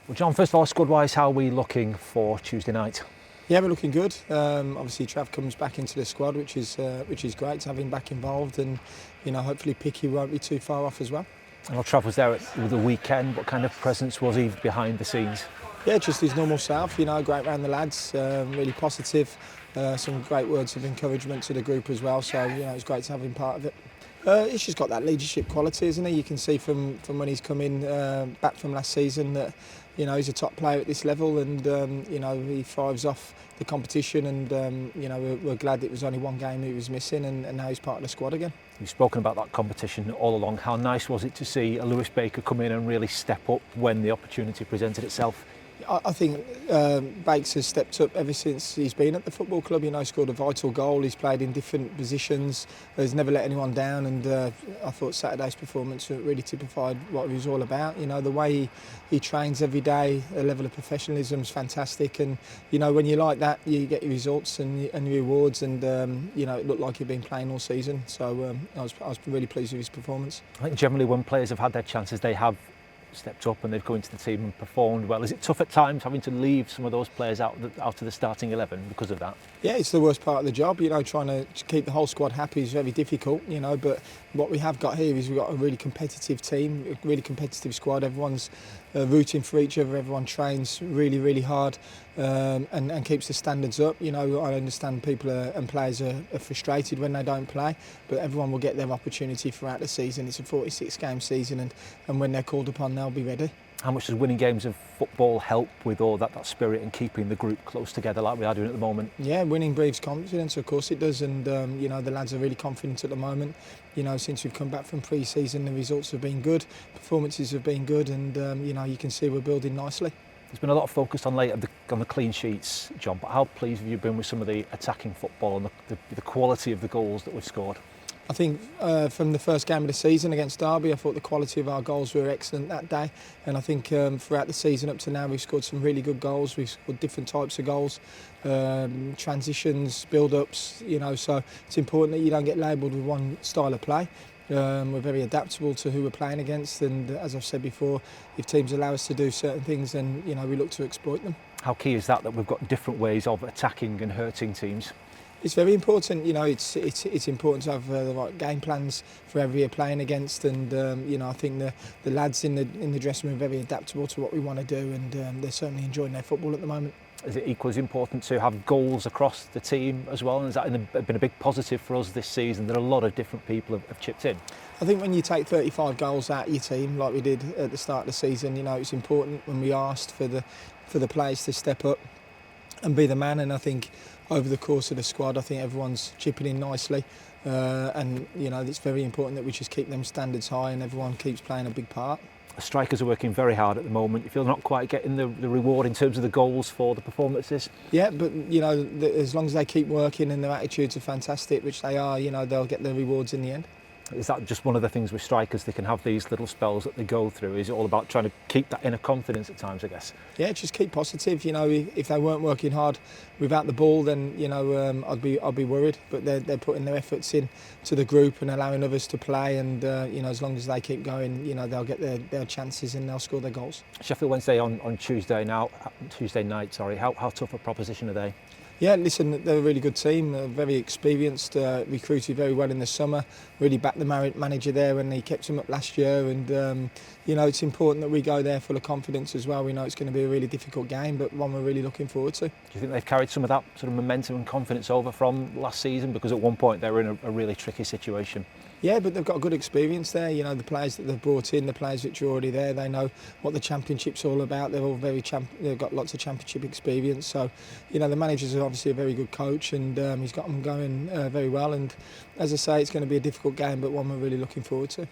Well, John, first of all, squad-wise, how are we looking for Tuesday night? Yeah, we're looking good. Obviously, Trav comes back into the squad, which is great to have him back involved, and hopefully Picky won't be too far off as well. I know Trav was there at the weekend. What kind of presence was he behind the scenes? Yeah, just his normal self. Great round the lads, really positive. Some great words of encouragement to the group as well. So it's great to have him part of it. He's just got that leadership quality, isn't he? You can see from when he's come in back from last season that he's a top player at this level, and he thrives off the competition. And we're glad it was only one game he was missing, and now he's part of the squad again. You've spoken about that competition all along. How nice was it to see a Lewis Baker come in and really step up when the opportunity presented itself? I think Bakes has stepped up ever since he's been at the football club. Scored a vital goal. He's played in different positions. He's never let anyone down, and I thought Saturday's performance really typified what he was all about. The way he trains every day, a level of professionalism is fantastic, and when you like that, you get your results and your rewards, and it looked like he'd been playing all season. So I was really pleased with his performance. I think generally when players have had their chances, they have stepped up and they've come into the team and performed well. Is it tough at times having to leave some of those players out of the starting 11 because of that? Yeah, it's the worst part of the job. Trying to keep the whole squad happy is very difficult. But what we have got here is we've got a really competitive team, a really competitive squad. Everyone's rooting for each other. Everyone trains really, really hard and keeps the standards up. I understand people and players are frustrated when they don't play, but everyone will get their opportunity throughout the season. It's a 46-game season, and when they're called upon, they'll be ready. How much does winning games of football help with all that spirit and keeping the group close together like we are doing at the moment? Yeah, winning breeds confidence, of course it does, and the lads are really confident at the moment. Since we've come back from pre-season, the results have been good, performances have been good, and you can see we're building nicely. There's been a lot of focus on late on the clean sheets, John, but how pleased have you been with some of the attacking football and the quality of the goals that we've scored? I think from the first game of the season against Derby, I thought the quality of our goals were excellent that day, and I think throughout the season up to now we've scored some really good goals. We've scored different types of goals, transitions, build-ups, so it's important that you don't get labelled with one style of play. We're very adaptable to who we're playing against, and as I've said before, if teams allow us to do certain things, then we look to exploit them. How key is that we've got different ways of attacking and hurting teams? It's very important. It's important to have the right game plans for every year playing against, and I think the lads in the dressing room are very adaptable to what we want to do, and they're certainly enjoying their football at the moment. Is it equally as important to have goals across the team as well? And has that been a big positive for us this season that a lot of different people have chipped in? I think when you take 35 goals out of your team, like we did at the start of the season, it's important when we asked for the players to step up and be the man. And I think over the course of the squad, I think everyone's chipping in nicely, and it's very important that we just keep them standards high and everyone keeps playing a big part. The strikers are working very hard at the moment. You feel they're not quite getting the reward in terms of the goals for the performances? Yeah, but as long as they keep working and their attitudes are fantastic, which they are, they'll get the rewards in the end. Is that just one of the things with strikers? They can have these little spells that they go through. Is it all about trying to keep that inner confidence at times, I guess? Yeah, just keep positive. If they weren't working hard without the ball, then I'd be worried. But they're putting their efforts in to the group and allowing others to play. And as long as they keep going, they'll get their chances and they'll score their goals. Sheffield Wednesday on Tuesday night. How tough a proposition are they? Yeah, listen, they're a really good team, very experienced, recruited very well in the summer, really backed the manager there when he kept him up last year, and it's important that we go there full of confidence as well. We know it's going to be a really difficult game, but one we're really looking forward to. Do you think they've carried some of that sort of momentum and confidence over from last season? Because at one point they were in a really tricky situation. Yeah, but they've got a good experience there. The players that they've brought in, the players which are already there, they know what the championship's all about. They're all they've got lots of championship experience. So, the manager's obviously a very good coach, and he's got them going very well. And as I say, it's going to be a difficult game, but one we're really looking forward to.